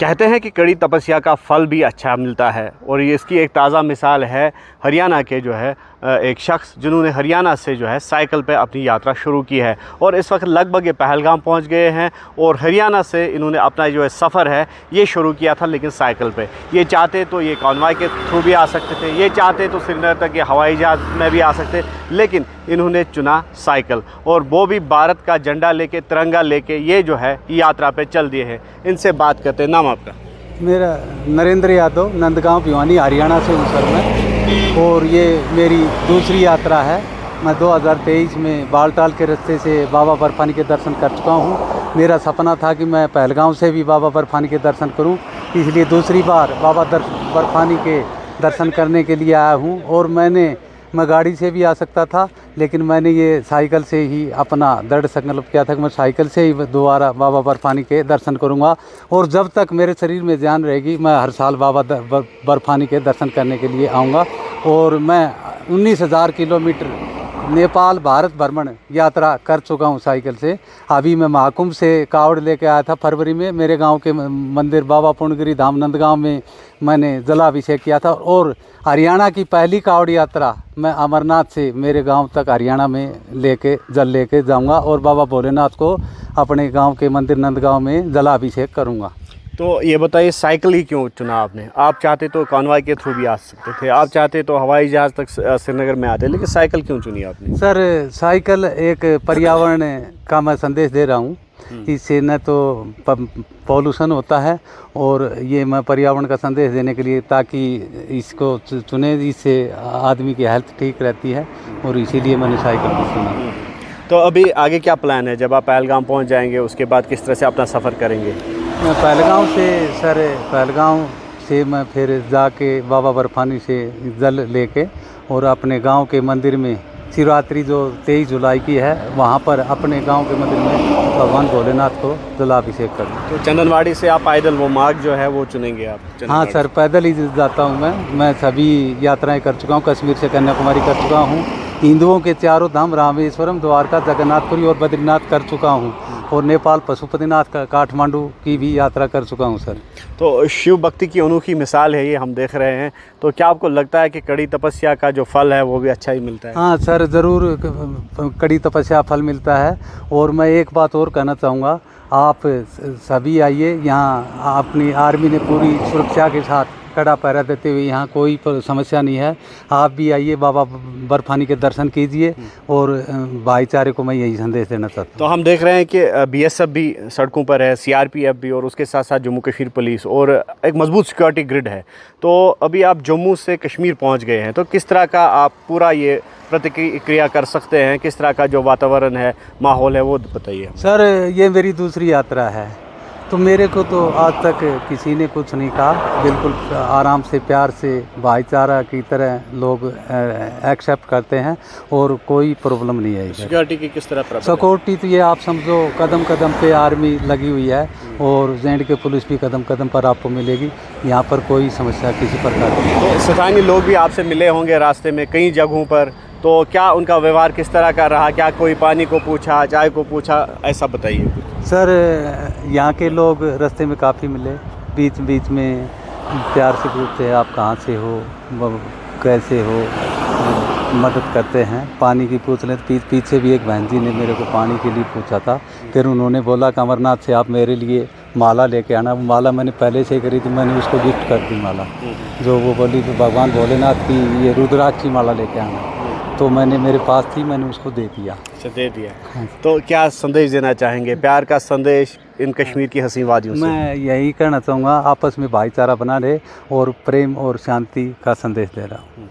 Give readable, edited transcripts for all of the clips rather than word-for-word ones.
कहते हैं कि कड़ी तपस्या का फल भी अच्छा मिलता है और ये इसकी एक ताज़ा मिसाल है हरियाणा के जो है एक शख्स जिन्होंने हरियाणा से जो है साइकिल पे अपनी यात्रा शुरू की है और इस वक्त लगभग ये पहलगाम पहुंच गए हैं और हरियाणा से इन्होंने अपना जो है सफ़र है ये शुरू किया था, लेकिन साइकिल पे। ये चाहते तो ये कॉन्वॉय के थ्रू भी आ सकते थे, ये चाहते तो श्रीनगर तक ये हवाई जहाज़ में भी आ सकते, लेकिन इन्होंने चुना साइकिल और वो भी भारत का झंडा लेके, तिरंगा लेके ये जो है यात्रा पे चल दिए हैं। इनसे बात करते हैं। नाम आपका? मेरा नरेंद्र यादव, नंदगांव भिवानी हरियाणा से हूँ सर मैं, और ये मेरी दूसरी यात्रा है। मैं 2023 में बालटाल के रास्ते से बाबा बर्फानी के दर्शन कर चुका हूँ। मेरा सपना था कि मैं पहलगाम से भी बाबा बर्फानी के दर्शन करूँ, इसलिए दूसरी बार बाबा बर्फानी के दर्शन करने के लिए आया हूँ। और मैं गाड़ी से भी आ सकता था, लेकिन मैंने ये साइकिल से ही अपना दृढ़ संकल्प किया था कि मैं साइकिल से ही दोबारा बाबा बर्फानी के दर्शन करूंगा। और जब तक मेरे शरीर में जान रहेगी मैं हर साल बाबा बर्फानी के दर्शन करने के लिए आऊँगा। और मैं 19,000 किलोमीटर नेपाल भारत भ्रमण यात्रा कर चुका हूँ साइकिल से। अभी मैं महाकुंभ से कावड़ लेके आया था फरवरी में। मेरे गांव के मंदिर बाबा पूर्णगिरी धाम नंदगांव में मैंने जलाभिषेक किया था। और हरियाणा की पहली कावड़ यात्रा मैं अमरनाथ से मेरे गांव तक हरियाणा में जल लेके जाऊंगा और बाबा भोलेनाथ को अपने गांव के मंदिर नंदगांव में जलाभिषेक करूंगा। तो ये बताइए, साइकिल ही क्यों चुना आपने? आप चाहते तो कॉन्वॉय के थ्रू भी आ सकते थे, आप चाहते तो हवाई जहाज़ तक श्रीनगर में आते, लेकिन साइकिल क्यों चुनी आपने? सर, साइकिल एक पर्यावरण का मैं संदेश दे रहा हूँ। इससे न तो पॉल्यूशन होता है, और ये मैं पर्यावरण का संदेश देने के लिए, ताकि इसको चुने, इससे आदमी की हेल्थ ठीक रहती है, और इसीलिए मैंने साइकिल को चुना। तो अभी आगे क्या प्लान है? जब आप पहलगाम पहुंच जाएंगे उसके बाद किस तरह से अपना सफ़र करेंगे? मैं पहलगाम से मैं फिर जाके बाबा बर्फानी से जल लेके और अपने गांव के मंदिर में शिवरात्रि जो 23 जुलाई की है, वहां पर अपने गांव के मंदिर में भगवान भोलेनाथ को जलाभिषेक करूँ। तो चंदनवाड़ी से आप पैदल वो मार्ग जो है वो चुनेंगे आप? हाँ सर, पैदल ही जाता हूँ मैं सभी यात्राएं कर चुका हूँ। कश्मीर से कन्याकुमारी कर चुका हूँ, हिंदुओं के चारों धाम रामेश्वरम, द्वारका, जगन्नाथपुरी और बद्रीनाथ कर चुका हूँ, और नेपाल पशुपतिनाथ का काठमांडू की भी यात्रा कर चुका हूँ सर। तो शिव भक्ति की अनोखी मिसाल है ये, हम देख रहे हैं। तो क्या आपको लगता है कि कड़ी तपस्या का जो फल है वो भी अच्छा ही मिलता है? हाँ सर, ज़रूर कड़ी तपस्या फल मिलता है। और मैं एक बात और कहना चाहूँगा, आप सभी आइए यहाँ। अपनी आर्मी ने पूरी सुरक्षा के साथ कड़ा पहरा देते हुए, यहाँ कोई समस्या नहीं है। आप भी आइए, बाबा बर्फानी के दर्शन कीजिए, और भाईचारे को मैं यही संदेश देना चाहता हूँ। तो हम देख रहे हैं कि बीएसएफ भी सड़कों पर है, सीआरपीएफ भी, और उसके साथ साथ जम्मू कश्मीर पुलिस, और एक मजबूत सिक्योरिटी ग्रिड है। तो अभी आप जम्मू से कश्मीर पहुँच गए हैं, तो किस तरह का आप पूरा ये प्रतिक्रिया कर सकते हैं? किस तरह का जो वातावरण है, माहौल है, वो बताइए। सर, ये मेरी दूसरी यात्रा है, तो मेरे को तो आज तक किसी ने कुछ नहीं कहा। बिल्कुल आराम से, प्यार से, भाईचारा की तरह लोग एक्सेप्ट करते हैं, और कोई प्रॉब्लम नहीं है। सिक्योरिटी की किस तरह? सिक्योरिटी तो ये आप समझो, कदम कदम पे आर्मी लगी हुई है, और जेंड के पुलिस भी कदम कदम पर आपको मिलेगी। यहाँ पर कोई समस्या किसी प्रकार की नहीं। तो स्थानीय लोग भी आपसे मिले होंगे रास्ते में कई जगहों पर, तो क्या उनका व्यवहार किस तरह का रहा? क्या कोई पानी को पूछा, चाय को पूछा, ऐसा बताइए। सर, यहाँ के लोग रास्ते में काफ़ी मिले, बीच बीच में प्यार से पूछते हैं आप कहाँ से हो, कैसे हो, मदद करते हैं। पानी की पूछ लें, पीछे भी एक बहन जी ने मेरे को पानी के लिए पूछा था। फिर उन्होंने बोला कि अमरनाथ से आप मेरे लिए माला लेके आना। माला मैंने पहले से करी थी, मैंने उसको गिफ्ट कर दी माला, जो वो बोली तो भगवान भोलेनाथ की ये रुद्राक्ष की माला लेके आना, तो मैंने मेरे पास थी, मैंने उसको दे दिया। अच्छा, दे दिया। हाँ। तो क्या संदेश देना चाहेंगे, प्यार का संदेश इन कश्मीर की हसीन वादियों से? मैं यही कहना चाहूँगा, आपस में भाईचारा बना रहे और प्रेम और शांति का संदेश दे रहा हूँ।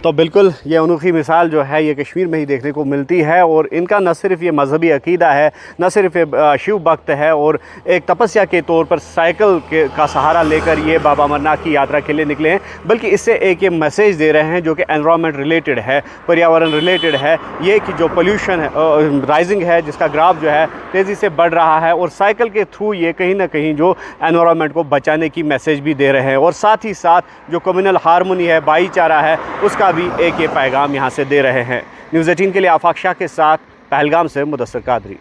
तो बिल्कुल ये अनोखी मिसाल जो है ये कश्मीर में ही देखने को मिलती है, और इनका न सिर्फ ये मजहबी अकीदा है, न सिर्फ शिव भक्त है, और एक तपस्या के तौर पर साइकिल का सहारा लेकर ये बाबा अमरनाथ की यात्रा के लिए निकले हैं, बल्कि इससे एक ये मैसेज दे रहे हैं जो कि एनवायरनमेंट रिलेटेड है, पर्यावरण रिलेटेड है। ये कि जो पोल्यूशन है, राइजिंग है, जिसका ग्राफ जो है तेज़ी से बढ़ रहा है, और साइकिल के थ्रू ये कहीं ना कहीं जो एनवायरनमेंट को बचाने की मैसेज भी दे रहे हैं, और साथ ही साथ जो कम्युनल हारमोनी है, भाईचारा है, उसका भी एक ये पैगाम यहाँ से दे रहे हैं। न्यूज़ 18 के लिए आफाक शाह के साथ पहलगाम से मुदस्सिर कादरी।